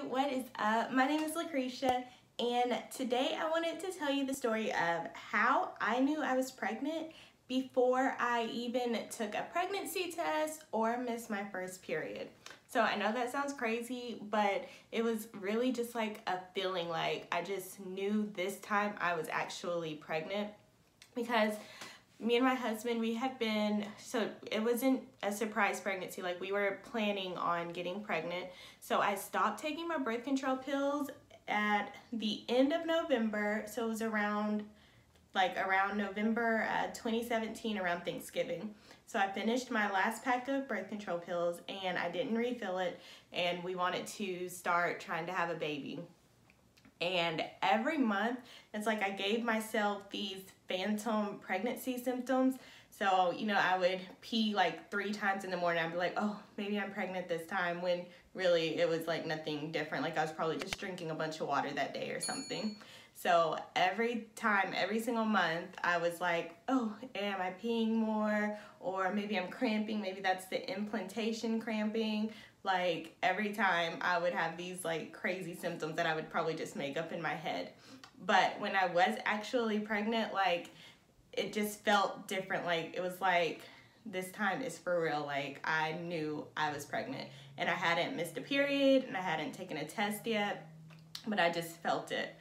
what is up? My name is LaCresha, and today I wanted to tell you the story of how I knew I was pregnant before I even took a pregnancy test or missed my first period. So I know that sounds crazy, but it was really just like a feeling, like I just knew this time I was actually pregnant, because me and my husband, we had been, so it wasn't a surprise pregnancy, like we were planning on getting pregnant. So I stopped taking my birth control pills at the end of November. So it was around November 2017, around Thanksgiving. So I finished my last pack of birth control pills and I didn't refill it, and we wanted to start trying to have a baby. And every month, it's like I gave myself these phantom pregnancy symptoms. So, you know, I would pee like 3 times in the morning. I'd be like, oh, maybe I'm pregnant this time, when really it was like nothing different. Like I was probably just drinking a bunch of water that day or something. So every time, every single month, I was like, oh, am I peeing more? Or maybe I'm cramping. Maybe that's the implantation cramping. Like every time I would have these like crazy symptoms that I would probably just make up in my head. But when I was actually pregnant, like it just felt different. Like it was like, this time is for real. Like I knew I was pregnant, and I hadn't missed a period and I hadn't taken a test yet, but I just felt it.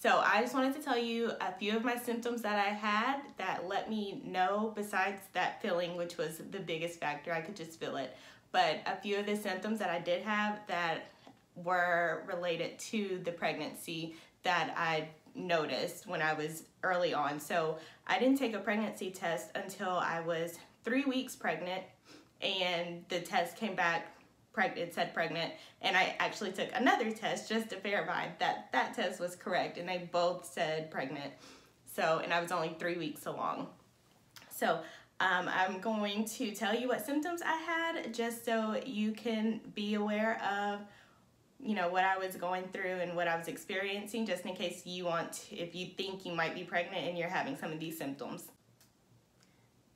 So I just wanted to tell you a few of my symptoms that I had that let me know, besides that feeling, which was the biggest factor. I could just feel it. But a few of the symptoms that I did have that were related to the pregnancy that I noticed when I was early on. So I didn't take a pregnancy test until I was 3 weeks pregnant, and the test came back, it said pregnant, and I actually took another test just to verify that that test was correct, and they both said pregnant. So, and I was only 3 weeks along. So I'm going to tell you what symptoms I had, just so you can be aware of, you know, what I was going through and what I was experiencing, just in case you want, if you think you might be pregnant and you're having some of these symptoms.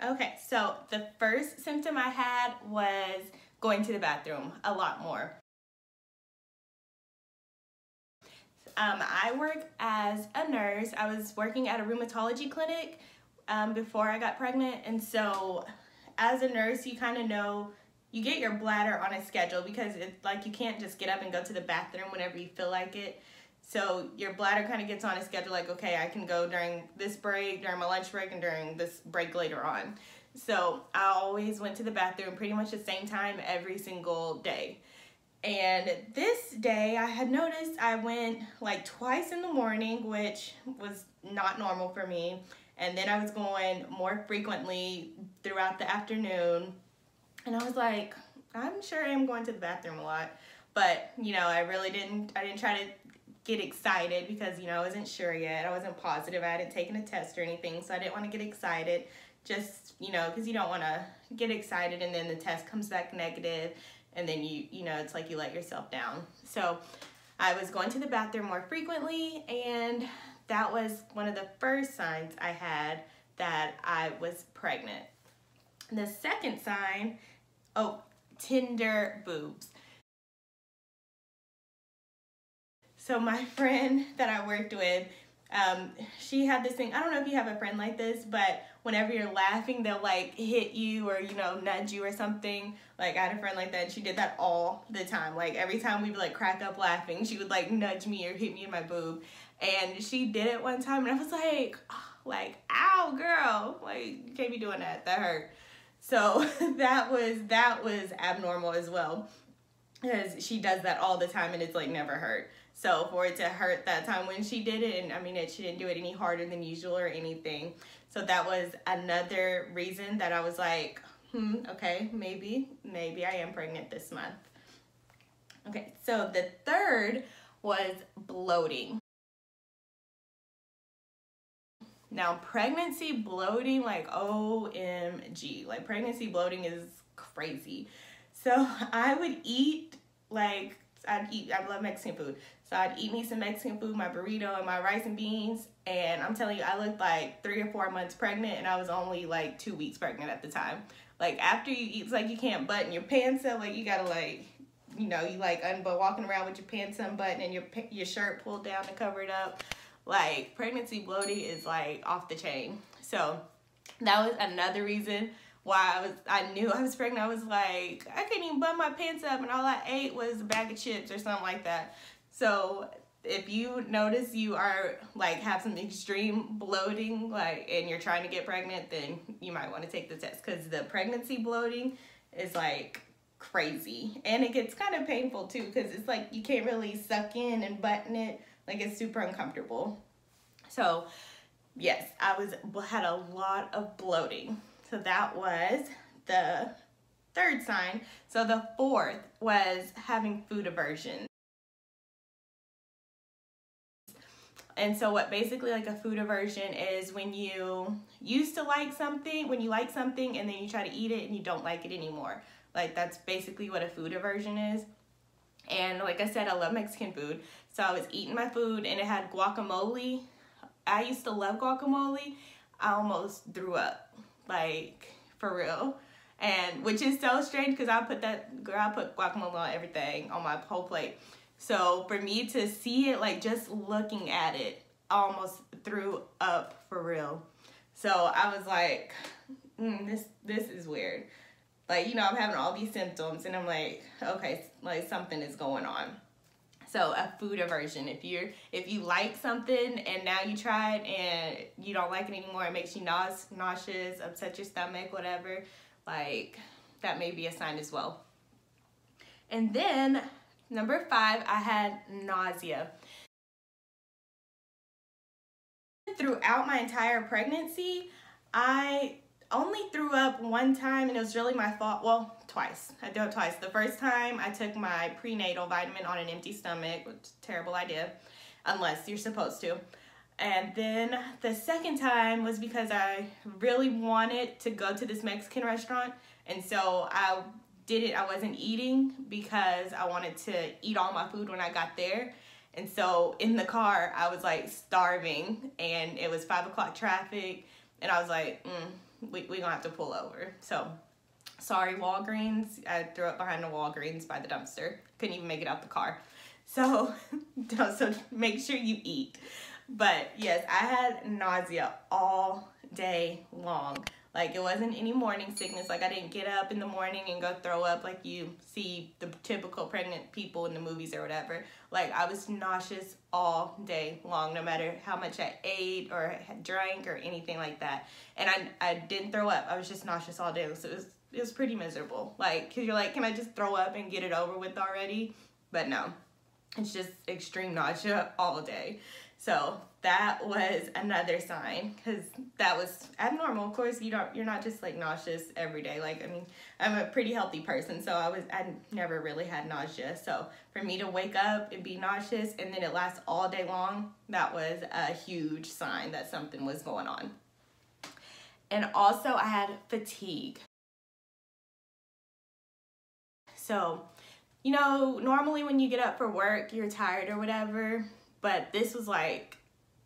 Okay, so the first symptom I had was going to the bathroom a lot more. I work as a nurse. I was working at a rheumatology clinic before I got pregnant, and so as a nurse, you kind of know, you get your bladder on a schedule, because it's like you can't just get up and go to the bathroom whenever you feel like it. So your bladder kind of gets on a schedule, like, okay, I can go during this break, during my lunch break, and during this break later on. So I always went to the bathroom pretty much the same time every single day. And this day I had noticed I went like twice in the morning, which was not normal for me. And then I was going more frequently throughout the afternoon. And I was like, I'm sure I'm going to the bathroom a lot. But, you know, I didn't try to get excited, because, you know, I wasn't sure yet. I wasn't positive. I hadn't taken a test or anything, so I didn't want to get excited. Just, you know, because you don't want to get excited and then the test comes back negative, and then you know, it's like you let yourself down. So I was going to the bathroom more frequently, and that was one of the first signs I had that I was pregnant. The second sign, tender boobs. So my friend that I worked with, she had this thing, I don't know if you have a friend like this, but whenever you're laughing, they'll like hit you or, you know, nudge you or something. Like I had a friend like that, and she did that all the time. Like every time we'd like crack up laughing, she would like nudge me or hit me in my boob. And she did it one time, and I was like, ow, girl, like you can't be doing that, that hurt. So that was abnormal as well, because she does that all the time and it's like never hurt. So for it to hurt that time when she did it, and I mean, she didn't do it any harder than usual or anything. So that was another reason that I was like, okay, maybe I am pregnant this month. Okay, so the third was bloating. Now, pregnancy bloating, like OMG, like pregnancy bloating is crazy. So I would eat, like, I love Mexican food. So I'd eat me some Mexican food, my burrito and my rice and beans. And I'm telling you, I looked like 3 or 4 months pregnant, and I was only like 2 weeks pregnant at the time. Like after you eat, it's like you can't button your pants up. Like you gotta like, you know, you like walking around with your pants unbuttoned and your shirt pulled down to cover it up. Like, pregnancy bloating is like off the chain. So that was another reason why I knew I was pregnant. I was like, I couldn't even button my pants up, and all I ate was a bag of chips or something like that. So if you notice you are like have some extreme bloating, like, and you're trying to get pregnant, then you might want to take the test, because the pregnancy bloating is like crazy, and it gets kind of painful too, because it's like you can't really suck in and button it. Like, it's super uncomfortable. So yes, I had a lot of bloating. So that was the third sign. So the fourth was having food aversion. And so what basically like a food aversion is when you used to like something, when you like something and then you try to eat it and you don't like it anymore. Like, that's basically what a food aversion is. And like I said, I love Mexican food. So I was eating my food and it had guacamole. I used to love guacamole. I almost threw up, like, for real. And which is so strange, because I put guacamole on everything, on my whole plate. So for me to see it, like, just looking at it, I almost threw up for real. So I was like, this is weird. Like, you know, I'm having all these symptoms and I'm like, okay, like, something is going on. So a food aversion, if you like something and now you try it and you don't like it anymore, it makes you nauseous, upset your stomach, whatever, like, that may be a sign as well. And then number 5, I had nausea. Throughout my entire pregnancy, I only threw up one time, and it was really my fault. Well, twice. I did it twice. The first time I took my prenatal vitamin on an empty stomach, which is a terrible idea, unless you're supposed to. And then the second time was because I really wanted to go to this Mexican restaurant, and so I did it. I wasn't eating because I wanted to eat all my food when I got there. And so in the car, I was like starving, and it was 5 o'clock traffic, and I was like, we gonna have to pull over. So sorry, Walgreens. I threw up behind the Walgreens by the dumpster. Couldn't even make it out the car. So, so make sure you eat. But yes, I had nausea all day long. Like, it wasn't any morning sickness. Like, I didn't get up in the morning and go throw up like you see the typical pregnant people in the movies or whatever. Like, I was nauseous all day long, no matter how much I ate or drank or anything like that. And I didn't throw up. I was just nauseous all day. So it was pretty miserable. Like, because you're like, can I just throw up and get it over with already? But no, it's just extreme nausea all day. So that was another sign, because that was abnormal. Of course, you're not just like nauseous every day. Like, I mean, I'm a pretty healthy person, so I never really had nausea. So for me to wake up and be nauseous and then it lasts all day long, that was a huge sign that something was going on. And also I had fatigue. So, you know, normally when you get up for work, you're tired or whatever. But this was like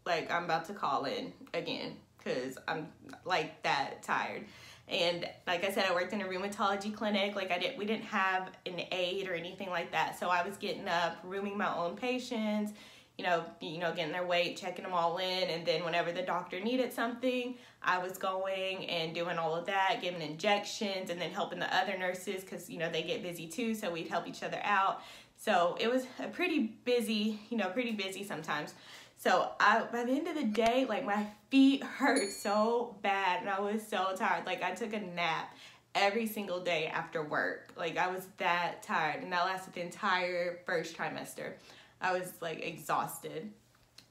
I'm about to call in again, because I'm like that tired. And like I said, I worked in a rheumatology clinic. Like, we didn't have an aide or anything like that. So I was getting up, rooming my own patients, you know, getting their weight, checking them all in. And then whenever the doctor needed something, I was going and doing all of that, giving injections, and then helping the other nurses, because, you know, they get busy too. So we'd help each other out. So it was a pretty busy sometimes. So by the end of the day, like, my feet hurt so bad and I was so tired. Like, I took a nap every single day after work. Like, I was that tired, and that lasted the entire first trimester. I was like exhausted.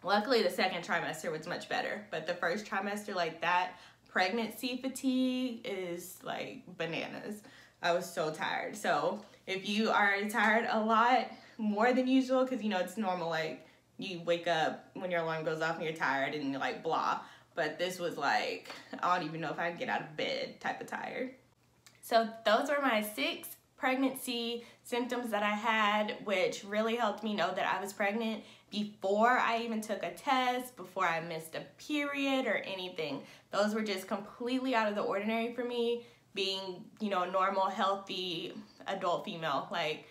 Luckily, the second trimester was much better, but the first trimester, like, that pregnancy fatigue is like bananas. I was so tired. So if you are tired a lot, more than usual, because, you know, it's normal, like, you wake up when your alarm goes off and you're tired and you're like, blah. But this was like, I don't even know if I can get out of bed type of tired. So those were my 6 pregnancy symptoms that I had, which really helped me know that I was pregnant before I even took a test, before I missed a period or anything. Those were just completely out of the ordinary for me, being, you know, a normal, healthy adult female. Like,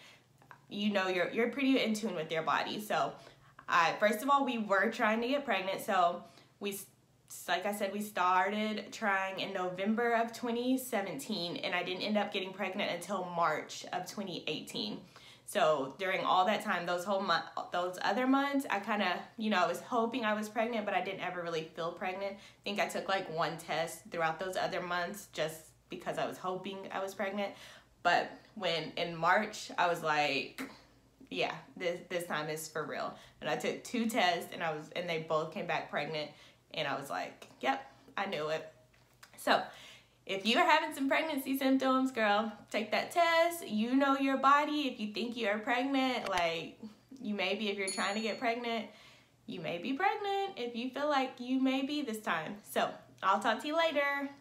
you know you're pretty in tune with your body. So first of all, we were trying to get pregnant. So like I said, we started trying in November of 2017, and I didn't end up getting pregnant until March of 2018. So during all that time, those other months, I kind of, I was hoping I was pregnant, but I didn't ever really feel pregnant. I think I took like one test throughout those other months just because I was hoping I was pregnant. But when in March, I was like, yeah, this time is for real. And I took 2 tests, and they both came back pregnant. And I was like, yep, I knew it. So if you're having some pregnancy symptoms, girl, take that test. You know your body. If you think you're pregnant, like if you're trying to get pregnant, you may be pregnant if you feel like you may be this time. So I'll talk to you later.